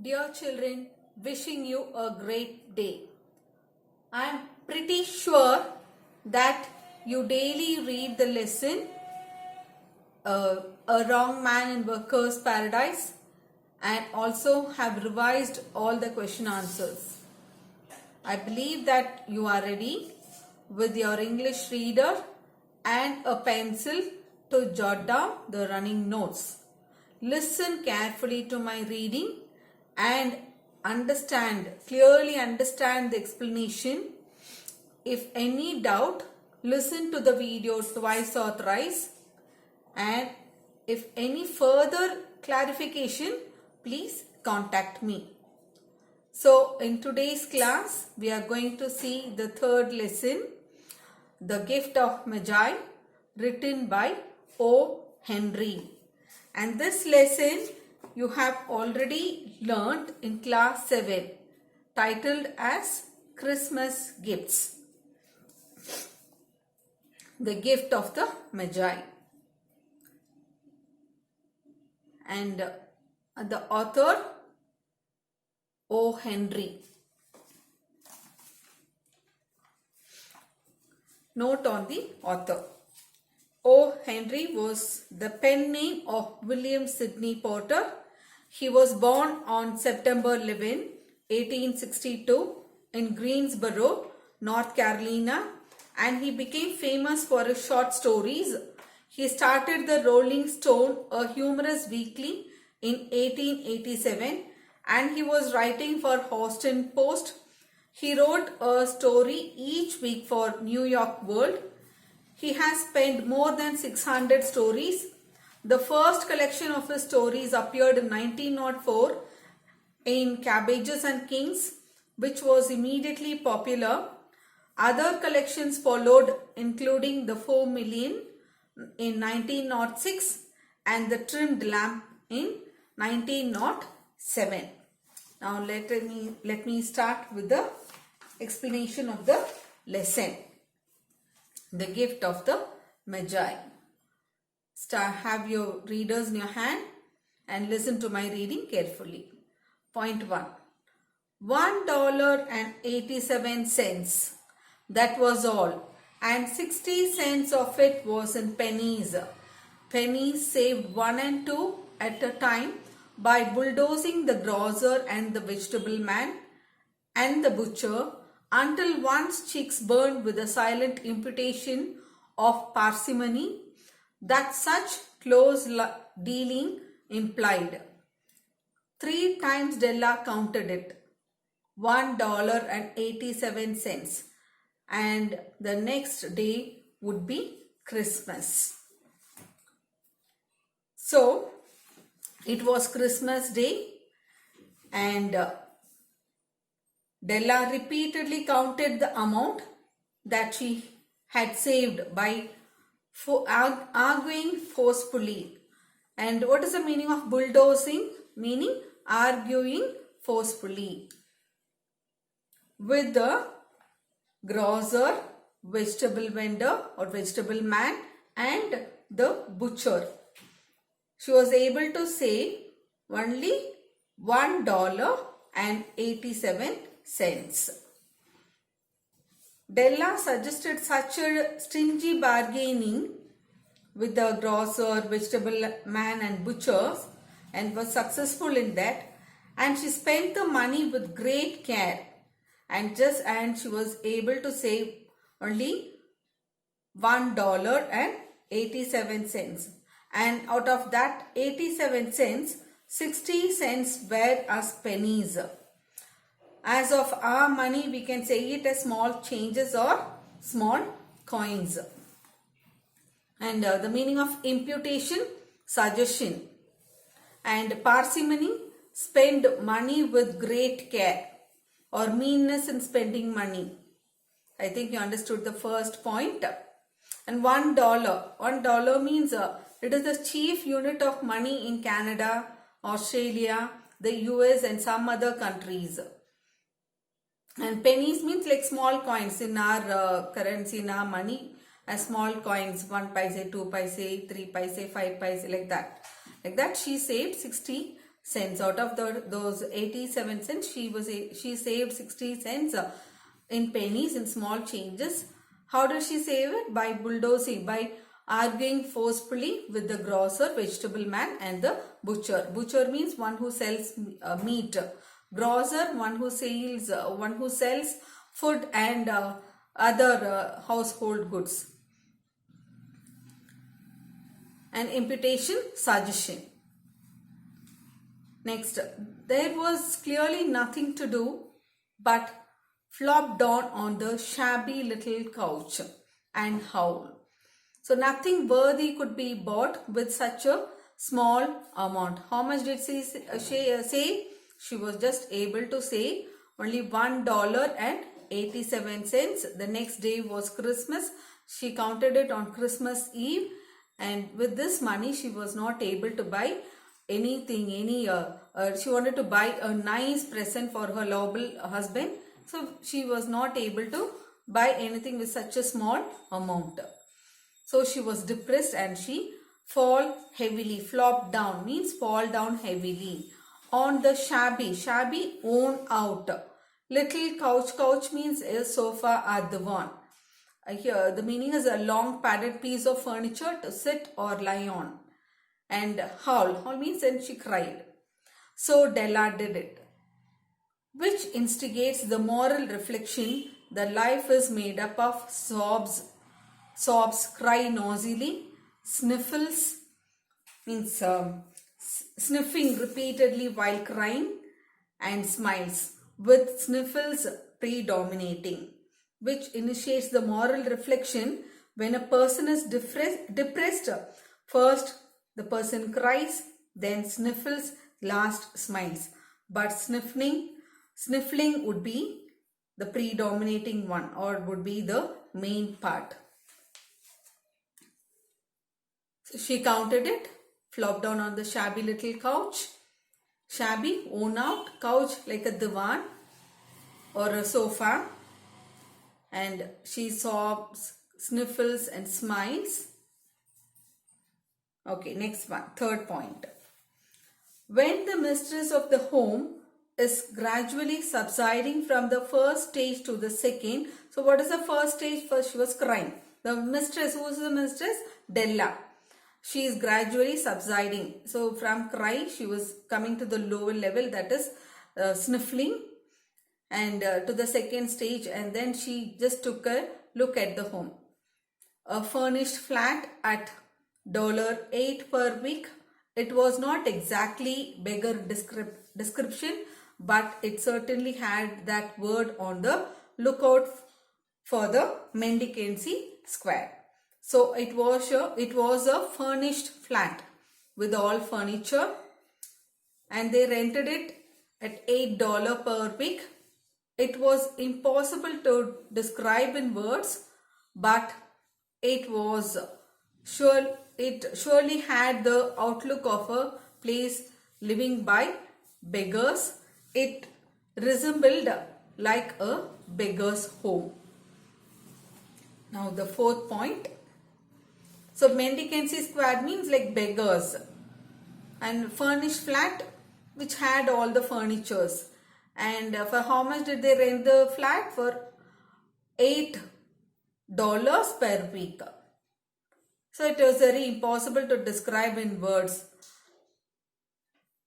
Dear children, wishing you a great day. I am pretty sure that you daily read the lesson A Wrong Man in Workers' Paradise and also have revised all the question answers. I believe that you are ready with your English reader and a pencil to jot down the running notes. Listen carefully to my reading and clearly understand the explanation. If any doubt, listen to the video twice or thrice, and if any further clarification, please contact me. So in today's class, we are going to see the third lesson, The Gift of Magi, written by O. Henry. And this lesson you have already learnt in class 7, titled as Christmas Gifts. The Gift of the Magi. And the author O. Henry. Note on the author. O. Henry was the pen name of William Sidney Porter. He was born on September 11, 1862 in Greensboro, North Carolina, and he became famous for his short stories. He started the Rolling Stone, a humorous weekly, in 1887, and he was writing for Boston Post. He wrote a story each week for New York World. He has penned more than 600 stories. The first collection of his stories appeared in 1904 in Cabbages and Kings, which was immediately popular. Other collections followed, including The 4 Million in 1906 and The Trimmed Lamp in 1907. Now let me start with the explanation of the lesson. The Gift of the Magi. Have your readers in your hand and listen to my reading carefully. Point 1. $1.87. That was all. And 60 cents of it was in pennies. Pennies saved 1 and 2 at a time by bulldozing the grocer and the vegetable man and the butcher until one's cheeks burned with a silent imputation of parsimony that such close dealing implied. 3 times Della counted it. $1.87. And the next day would be Christmas. So it was Christmas Day, and Della repeatedly counted the amount that she had saved by arguing forcefully. And what is the meaning of bulldozing? Meaning arguing forcefully with the grocer, vegetable vendor or vegetable man, and the butcher. She was able to save only $1.87. Della suggested such a stingy bargaining with the grocer, vegetable man and butchers, and was successful in that, and she spent the money with great care, and she was able to save only $1.87. And out of that 87 cents, 60 cents were as pennies. As of our money, we can say it as small changes or small coins. And the meaning of imputation, suggestion. And parsimony, spend money with great care, or meanness in spending money. I think you understood the first point. And $1 means it is the chief unit of money in Canada, Australia, the US and some other countries. And pennies means like small coins in our currency, in our money, as small coins, 1 paise, 2 paise, 3 paise, 5 paise, like that. Like that she saved 60 cents. Out of those 87 cents, she saved 60 cents in pennies, in small changes. How did she save it? By bulldozing, by arguing forcefully with the grocer, vegetable man, and the butcher. Butcher means one who sells meat. Grocer, one who sells food and other household goods. And imputation, suggestion. Next, there was clearly nothing to do but flop down on the shabby little couch and howl. So nothing worthy could be bought with such a small amount. How much did she say? She was just able to say only $1.87. The next day was Christmas. She counted it on Christmas Eve, and with this money she was not able to buy anything. She wanted to buy a nice present for her lovable husband. So she was not able to buy anything with such a small amount. So she was depressed and she flopped down means fall down heavily on the shabby, worn out little couch means a sofa or divan. Here the meaning is a long padded piece of furniture to sit or lie on. And howl means then she cried. So Della did it, which instigates the moral reflection that life is made up of sobs, cry noisily, sniffles means sniffing repeatedly while crying, and smiles, with sniffles predominating, which initiates the moral reflection. When a person is depressed, first the person cries, then sniffles, last smiles. But sniffling would be the predominating one, or would be the main part. So she counted it, flopped down on the shabby little couch. Shabby, worn out, couch like a divan or a sofa. And she sobs, sniffles and smiles. Okay, next one, third point. When the mistress of the home is gradually subsiding from the first stage to the second. So what is the first stage? First she was crying. The mistress, who is the mistress? Della. She is gradually subsiding. So from cry she was coming to the lower level, that is sniffling, and to the second stage, and then she just took a look at the home. A furnished flat at $8 per week. It was not exactly beggar description, but it certainly had that word on the lookout for the mendicancy square. So it was a furnished flat with all furniture, and they rented it at $8 per week. It was impossible to describe in words, but it surely had the outlook of a place living by beggars. It resembled like a beggar's home. Now the fourth point. So mendicancy square means like beggars, and furnished flat which had all the furnitures. And for how much did they rent the flat? For $8 per week. So it was very impossible to describe in words,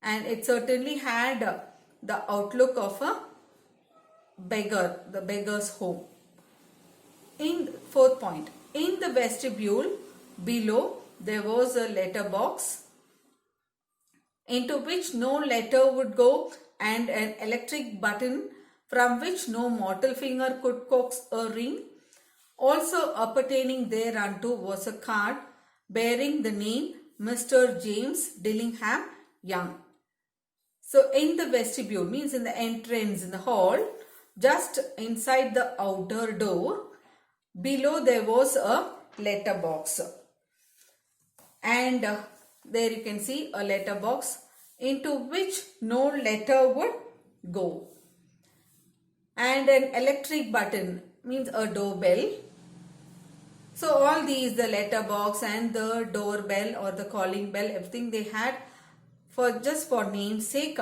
and it certainly had the outlook of a beggar, the beggar's home. In fourth point, in the vestibule below there was a letter box into which no letter would go, and an electric button from which no mortal finger could coax a ring. Also appertaining thereunto was a card bearing the name Mr. James Dillingham Young. So in the vestibule means in the entrance in the hall, just inside the outer door, below there was a letter box. And there you can see a letter box into which no letter would go. And an electric button means a doorbell. So all these, the letter box and the doorbell or the calling bell, everything, they had for just for namesake.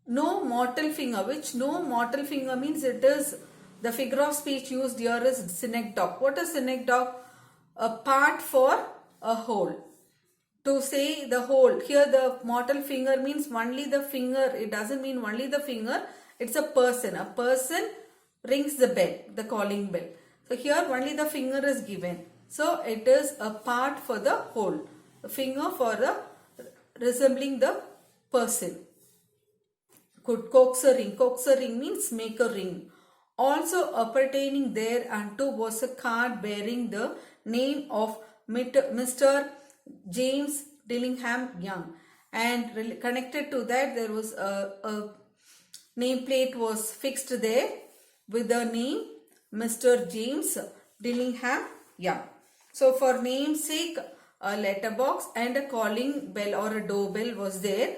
No mortal finger, which no mortal finger means it is the figure of speech used here is synecdoche. What is synecdoche? A part for a whole. To say the whole, here the mortal finger means only the finger. It doesn't mean only the finger. It's a person. A person rings the bell, the calling bell. So here only the finger is given. So it is a part for the whole. The finger for the resembling the person. Could coax a ring. Coax a ring means make a ring. Also appertaining thereunto was a card bearing the name of Mr. James Dillingham Young, and connected to that there was a nameplate was fixed there with the name Mr. James Dillingham Young. So for namesake, a letterbox and a calling bell or a doorbell was there,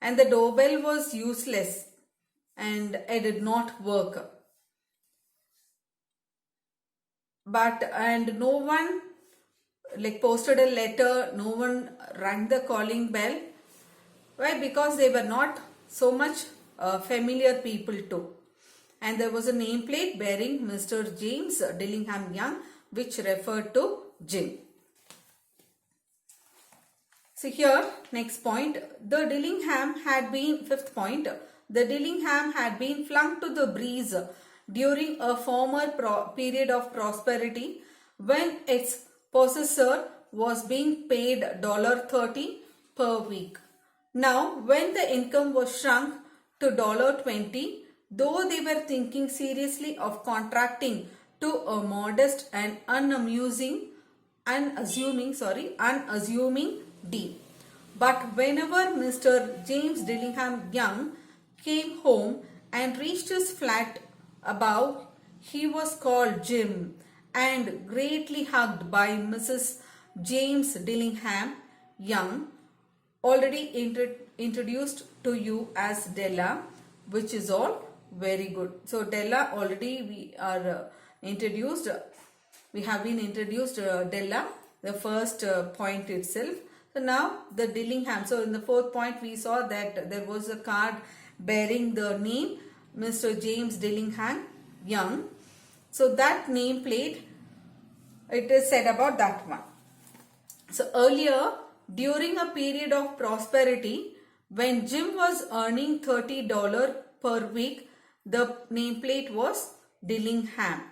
and the doorbell was useless and it did not work. And no one posted a letter, no one rang the calling bell. Why? Because they were not so much familiar people too. And there was a nameplate bearing Mr. James Dillingham Young, which referred to Jim. So here, next point, the Dillingham had been, fifth point, the Dillingham had been flung to the breeze during a former period of prosperity when its possessor was being paid $30 per week. Now, when the income was shrunk to $20, though they were thinking seriously of contracting to a modest and unassuming deal. But whenever Mr. James Dillingham Young came home and reached his flat above, he was called Jim and greatly hugged by Mrs. James Dillingham Young, already introduced to you as Della, which is all very good. So Della already we are introduced. We have been introduced Della, the first point itself. So now the Dillingham. So in the fourth point we saw that there was a card bearing the name Mr. James Dillingham Young. So that nameplate, it is said about that one. So earlier, during a period of prosperity, when Jim was earning $30 per week, the nameplate was Dillingham.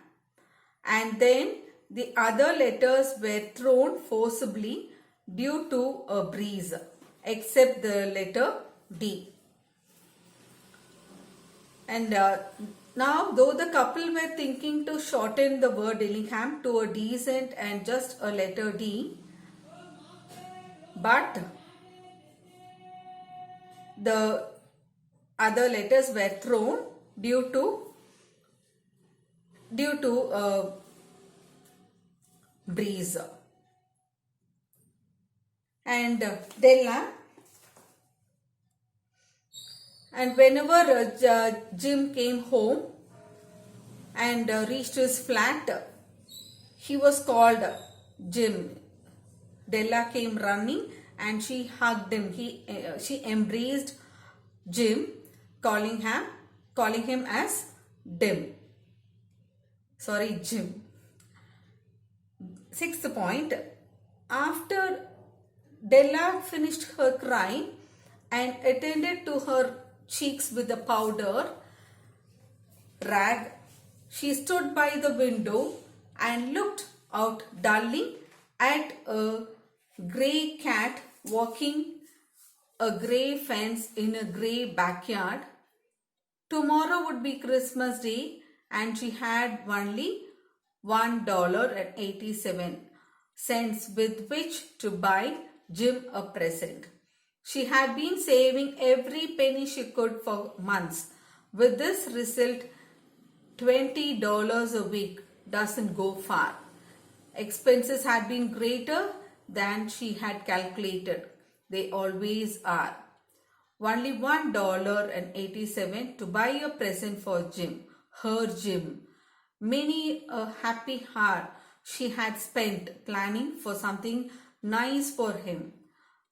And then the other letters were thrown forcibly due to a breeze, except the letter D. And now, though the couple were thinking to shorten the word Dillingham to a decent and just a letter D, but the other letters were thrown due to a breeze. And Della. And whenever Jim came home and reached his flat, he was called Jim. Della came running and she hugged him. She embraced Jim, calling him as Jim. Sixth point, after Della finished her crying and attended to her cheeks with a powder rag, she stood by the window and looked out dully at a grey cat walking a grey fence in a grey backyard. Tomorrow would be Christmas Day and she had only $1.87 with which to buy Jim a present. She had been saving every penny she could for months. With this result, $20 a week doesn't go far. Expenses had been greater than she had calculated. They always are. Only $1.87 to buy a present for Jim, her Jim. Many a happy hour she had spent planning for something nice for him.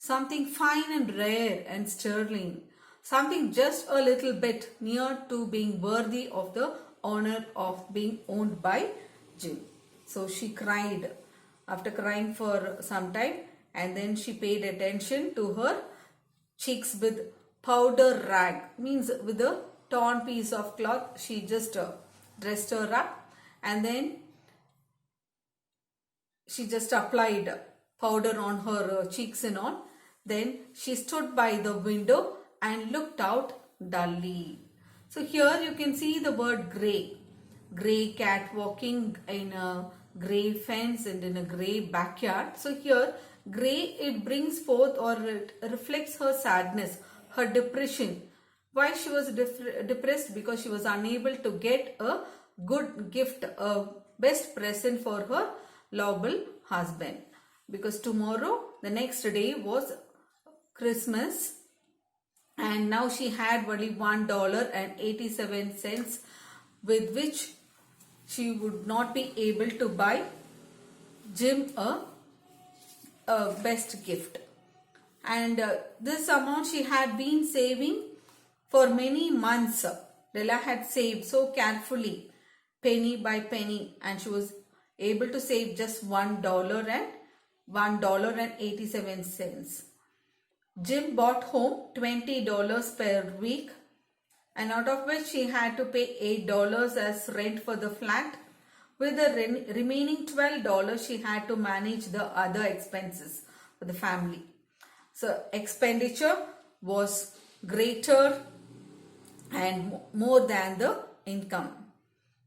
something fine and rare and sterling, something just a little bit near to being worthy of the honor of being owned by Jim. So she cried after crying for some time, and then she paid attention to her cheeks with powder rag, means with a torn piece of cloth. She just dressed her up, and then she just applied powder on her cheeks and all. Then she stood by the window and looked out dully. So here you can see the word grey. Grey cat walking in a grey fence and in a grey backyard. So here grey, it brings forth or it reflects her sadness, her depression. Why she was depressed? Because she was unable to get a good gift, a best present for her lovable husband. Because tomorrow, the next day was Christmas, and now she had only $1.87 with which she would not be able to buy Jim a best gift. And this amount she had been saving for many months. Della had saved so carefully, penny by penny, and she was able to save just $1.87. Jim bought home $20 per week, and out of which she had to pay $8 as rent for the flat. With the remaining $12, she had to manage the other expenses for the family. So expenditure was greater and more than the income.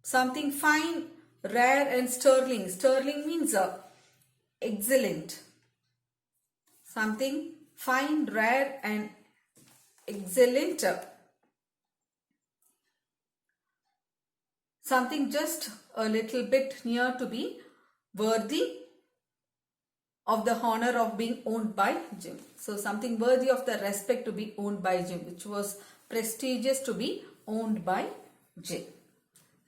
Something fine, rare and sterling. Sterling means excellent. Something fine, rare and excellent. Something just a little bit near to be worthy of the honor of being owned by Jim. So something worthy of the respect to be owned by Jim, which was prestigious to be owned by Jim.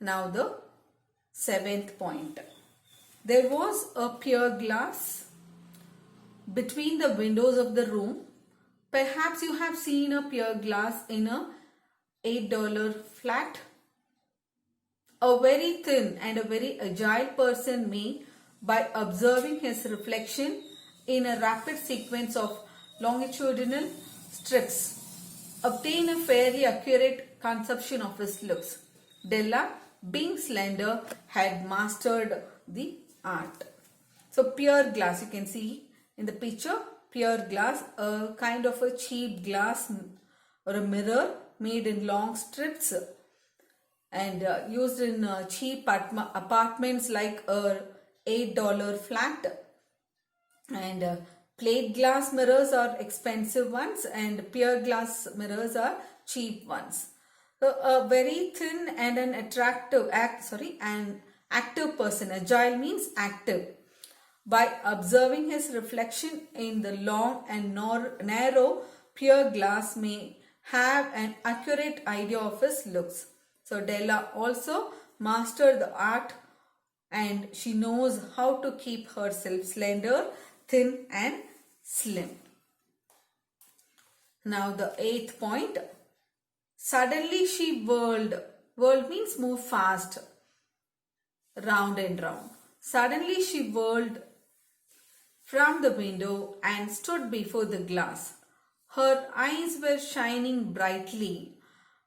Now the 7th point. There was a pier glass between the windows of the room. Perhaps you have seen a pier glass in a $8 flat. A very thin and a very agile person may, by observing his reflection in a rapid sequence of longitudinal strips, obtain a fairly accurate conception of his looks. Della, being slender, had mastered the art. So pier glass, you can see in the picture, pier glass, a kind of a cheap glass or a mirror made in long strips and used in cheap apartments like a $8 flat. And plate glass mirrors are expensive ones and pier glass mirrors are cheap ones. So a very thin and an an active person. Agile means active. By observing his reflection in the long and narrow pier glass may have an accurate idea of his looks. So Della also mastered the art, and she knows how to keep herself slender, thin and slim. Now the 8th point. Suddenly she whirled. Whirled means move fast, round and round. Suddenly she whirled from the window and stood before the glass. Her eyes were shining brightly,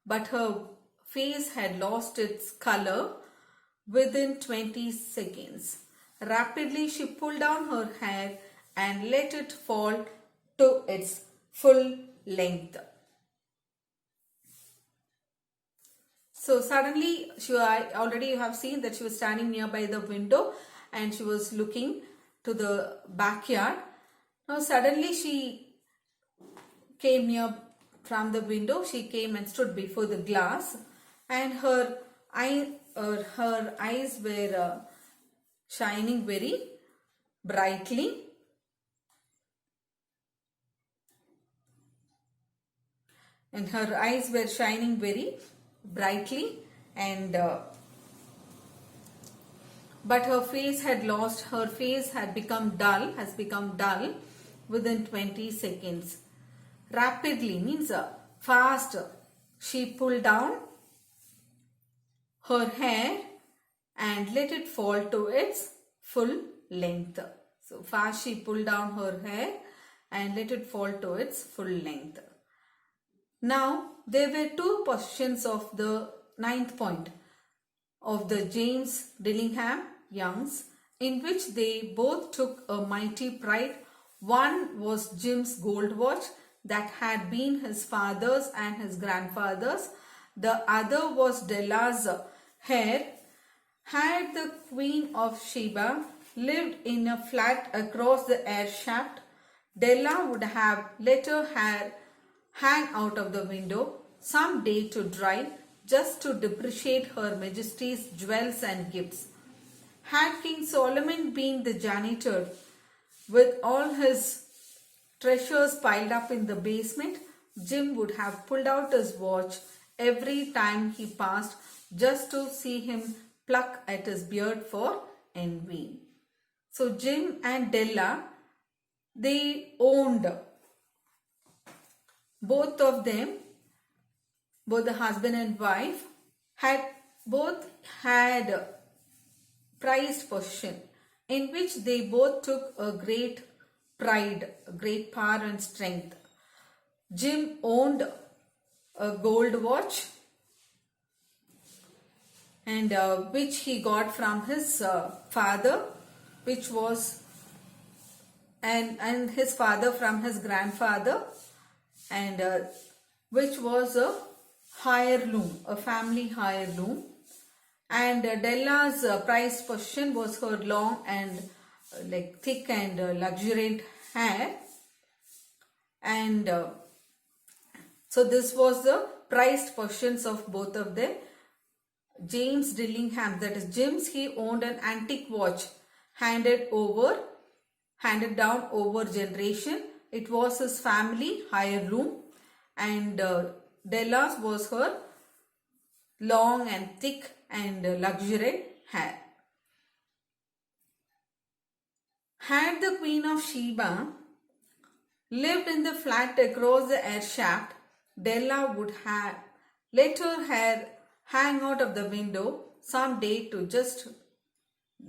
but her face had lost its color within 20 seconds. Rapidly she pulled down her hair and let it fall to its full length. So suddenly, already you have seen that she was standing nearby the window and she was looking to the backyard. Now suddenly she came near from the window. She came and stood before the glass, and her eyes were shining very brightly. And her eyes were shining very brightly, and but her face had become dull, within 20 seconds. Rapidly means fast. She pulled down her hair and let it fall to its full length. So fast she pulled down her hair and let it fall to its full length. Now there were two positions of the ninth point of the James Dillingham Youngs, in which they both took a mighty pride. One was Jim's gold watch that had been his father's and his grandfather's. The other was Della's hair. Had the Queen of Sheba lived in a flat across the air shaft, Della would have let her hair hang out of the window some day to dry, just to depreciate her majesty's jewels and gifts. Had King Solomon been the janitor with all his treasures piled up in the basement, Jim would have pulled out his watch every time he passed just to see him pluck at his beard for envy. So Jim and Della, they owned, both of them, both the husband and wife, both had prized possession in which they both took a great pride, great power and strength. Jim owned a gold watch, and which he got from his father, which was and his father from his grandfather, and which was a heirloom, a family heirloom. And Della's prized possession was her long and like thick and luxuriant hair. And so this was the prized possessions of both of them. James Dillingham, that is Jim's, he owned an antique watch handed down over generation. It was his family heirloom, and Della's was her long and thick and luxuriant hair. Had the Queen of Sheba lived in the flat across the air shaft, Della would have let her hair hang out of the window some day to just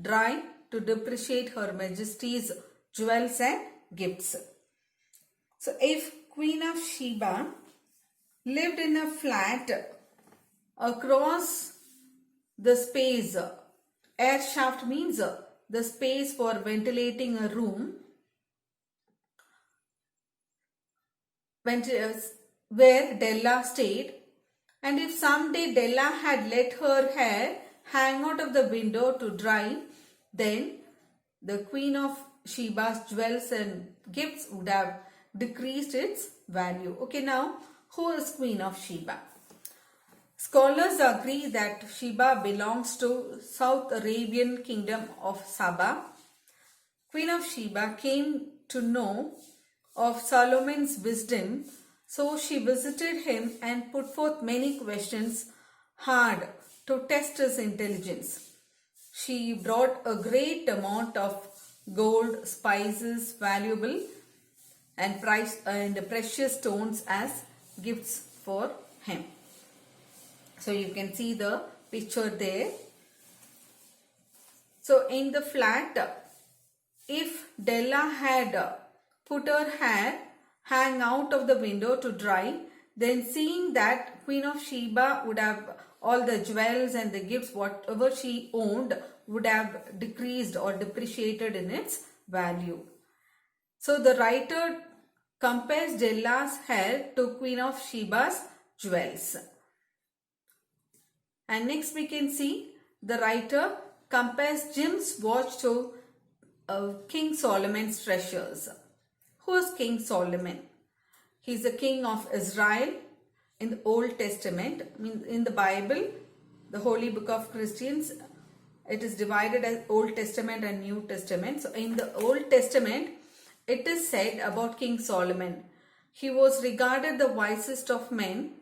dry, to depreciate her majesty's jewels and gifts. So if Queen of Sheba lived in a flat across the space, air shaft means the space for ventilating a room, where Della stayed, and if someday Della had let her hair hang out of the window to dry, then the Queen of Sheba's jewels and gifts would have decreased its value. Okay, now who is Queen of Sheba? Scholars agree that Sheba belongs to South Arabian kingdom of Saba. Queen of Sheba came to know of Solomon's wisdom, so she visited him and put forth many questions hard to test his intelligence. She brought a great amount of gold, spices, valuable and precious stones as gifts for him. So you can see the picture there. So in the flat, if Della had put her hair hang out of the window to dry, then seeing that Queen of Sheba would have all the jewels and the gifts, whatever she owned, would have decreased or depreciated in its value. So the writer compares Della's hair to Queen of Sheba's jewels. And next we can see the writer compares Jim's watch to King Solomon's treasures. Who is King Solomon? He is the king of Israel in the Old Testament. I mean, in the Bible, the Holy Book of Christians, it is divided as Old Testament and New Testament. So in the Old Testament, it is said about King Solomon, he was regarded the wisest of men.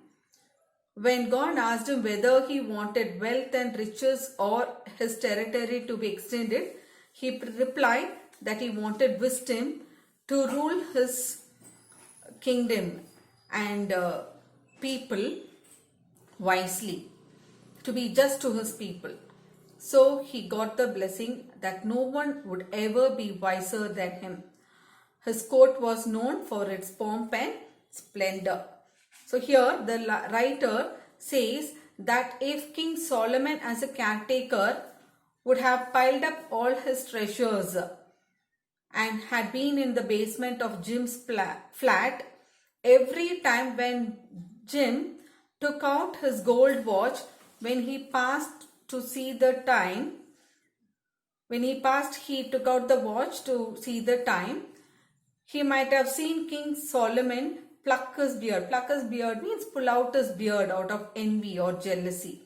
When God asked him whether he wanted wealth and riches or his territory to be extended, he replied that he wanted wisdom, to rule his kingdom and people wisely, to be just to his people. So he got the blessing that no one would ever be wiser than him. His court was known for its pomp and splendor. So here the writer says that if King Solomon as a caretaker would have piled up all his treasures and had been in the basement of Jim's flat, every time when Jim took out his gold watch, when he passed to see the time, he took out the watch to see the time, he might have seen King Solomon pluck his beard. Pluck his beard means pull out his beard out of envy or jealousy.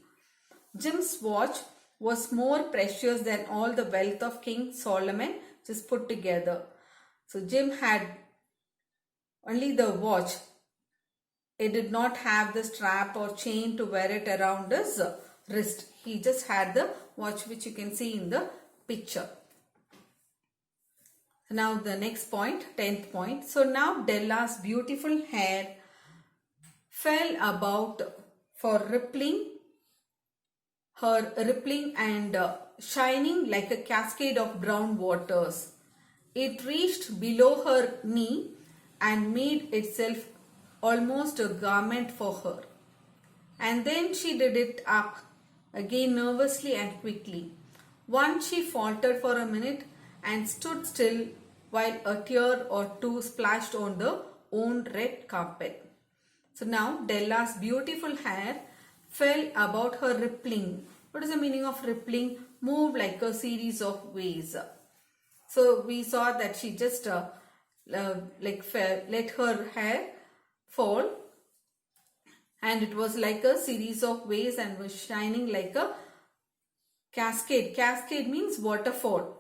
Jim's watch was more precious than all the wealth of King Solomon just put together. So Jim had only the watch. It did not have the strap or chain to wear it around his wrist. He just had the watch, which you can see in the picture. Now the next point, 10th point. So now Della's beautiful hair fell about for rippling and shining like a cascade of brown waters. It reached below her knee and made itself almost a garment for her. And then she did it up again nervously and quickly. Once she faltered for a minute and stood still while a tear or two splashed on the worn red carpet. So now Della's beautiful hair fell about her rippling. What is the meaning of rippling? Move like a series of waves. So we saw that she just let her hair fall, and it was like a series of waves and was shining like a cascade. Cascade means waterfall.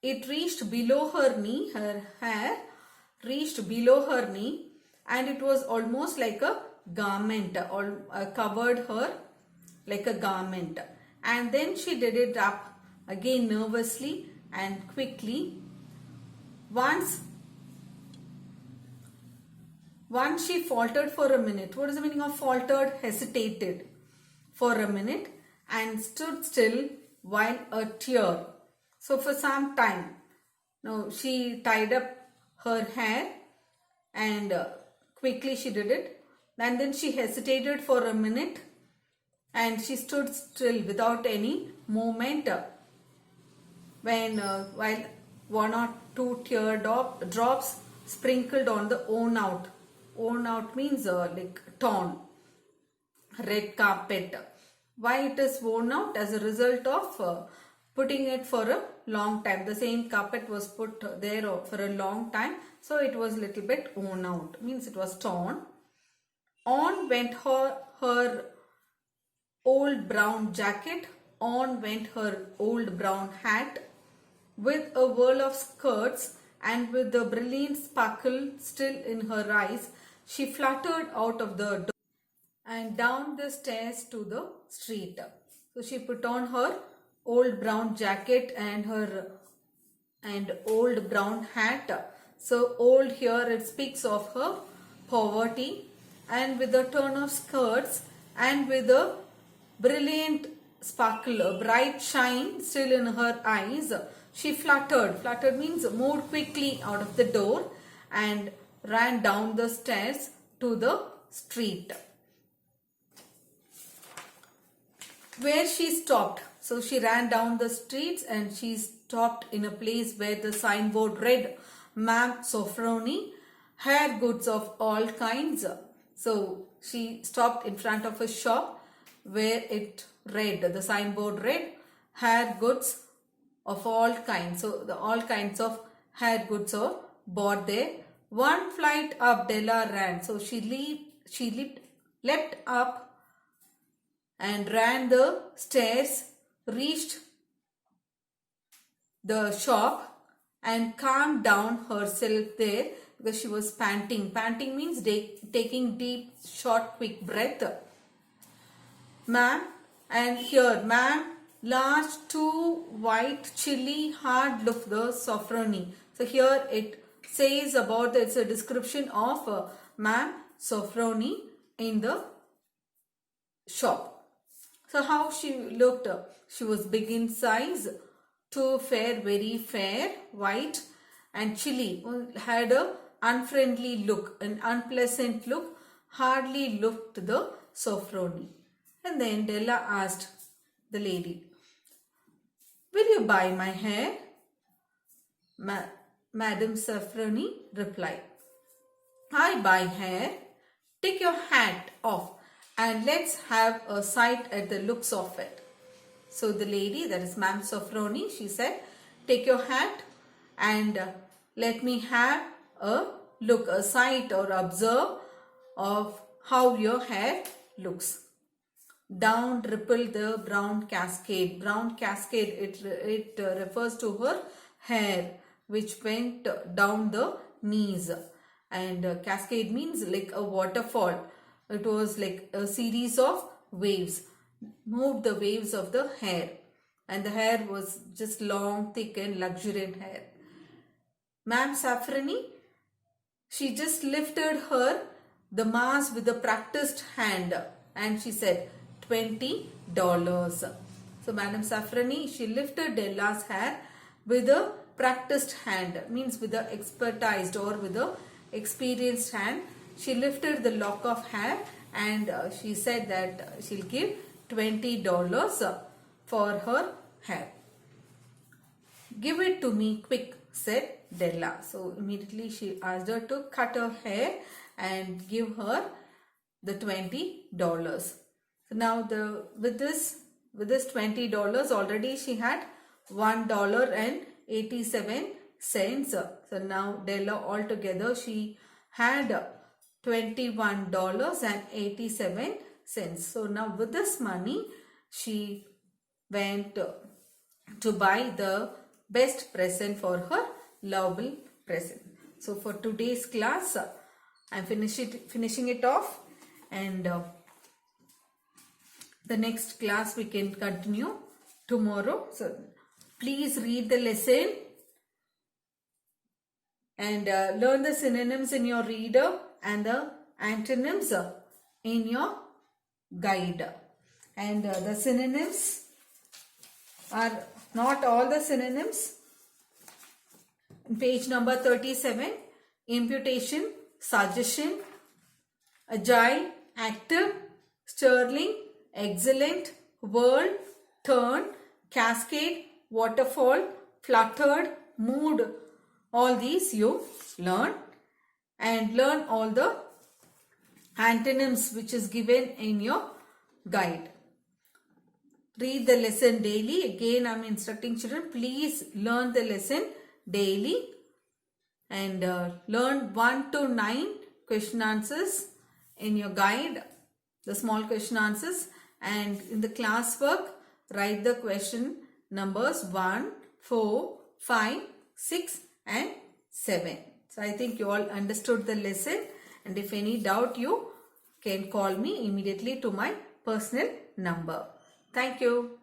It reached below her knee, her hair reached below her knee, and it was almost like a garment, or covered her like a garment. And then she did it up again nervously and quickly. Once she faltered for a minute. What is the meaning of faltered? Hesitated for a minute and stood still while a tear. So for some time, now she tied up her hair and quickly she did it. And then she hesitated for a minute and she stood still without any movement when while one or two tear drops sprinkled on the worn out. Worn out means like torn red carpet. Why it is worn out? As a result of putting it for a long time. The same carpet was put there for a long time, so it was little bit worn out, means it was torn. On went her old brown jacket, on went her old brown hat, with a whirl of skirts and with the brilliant sparkle still in her eyes, she fluttered out of the door and down the stairs to the street. So she put on her old brown jacket and old brown hat. So old here, it speaks of her poverty, and with a turn of skirts and with a brilliant sparkle, a bright shine still in her eyes, she fluttered. Fluttered means moved quickly out of the door and ran down the stairs to the street, where she stopped. So she ran down the streets and she stopped in a place where the signboard read, "Ma'am Sofroni, hair goods of all kinds." So she stopped in front of a shop where it read, the signboard read, hair goods of all kinds. So the all kinds of hair goods are bought there. One flight up Della ran. So she leapt up and ran the stairs, reached the shop and calmed down herself there because she was panting. Panting means taking deep, short, quick breath. Ma'am, and here, ma'am, large, two white, chilly, hard look the Sofroni. So here it says about it's a description of Ma'am Sofroni in the shop. So how she looked, she was big in size, too fair, very fair, white, and chilly, had a unfriendly look, an unpleasant look, hardly looked the Sofroni. And then Della asked the lady, "Will you buy my hair?" Madam Sofroni replied, "I buy hair. Take your hat off and let's have a sight at the looks of it." So the lady, that is Ma'am Sofroni, she said, "Take your hat and let me have a look, a sight or observe of how your hair looks." Down rippled the brown cascade. Brown cascade, it refers to her hair which went down the knees. And cascade means like a waterfall. It was like a series of waves. Moved the waves of the hair. And the hair was just long, thick and luxuriant hair. Ma'am Sofroni, she just lifted the mass with a practiced hand and she said, $20. So Madam Sofroni, she lifted Della's hair with a practiced hand, means with the expertized or with the experienced hand. She lifted the lock of hair and she said that she'll give $20 for her hair. "Give it to me quick," said Della. So immediately she asked her to cut her hair and give her the $20. So now with this $20 already she had $1.87. So now Della altogether she had $21.87. So now with this money she went to buy the best present for her lovable present. So for today's class I'm finishing it off, and the next class we can continue tomorrow. So please read the lesson and learn the synonyms in your reader and the antonyms in your guide. And the synonyms are not all the synonyms. Page number 37, imputation, suggestion, agile, active, sterling, excellent, whirl, turn, cascade, waterfall, fluttered, mood. All these you learn, and learn all the antonyms which is given in your guide. Read the lesson daily. Again, I am instructing children, please learn the lesson daily and learn 1 to 9 question answers in your guide, the small question answers, and in the class work write the question numbers 1, 4, 5, 6 and 7. So I think you all understood the lesson, and if any doubt you can call me immediately to my personal number. Thank you.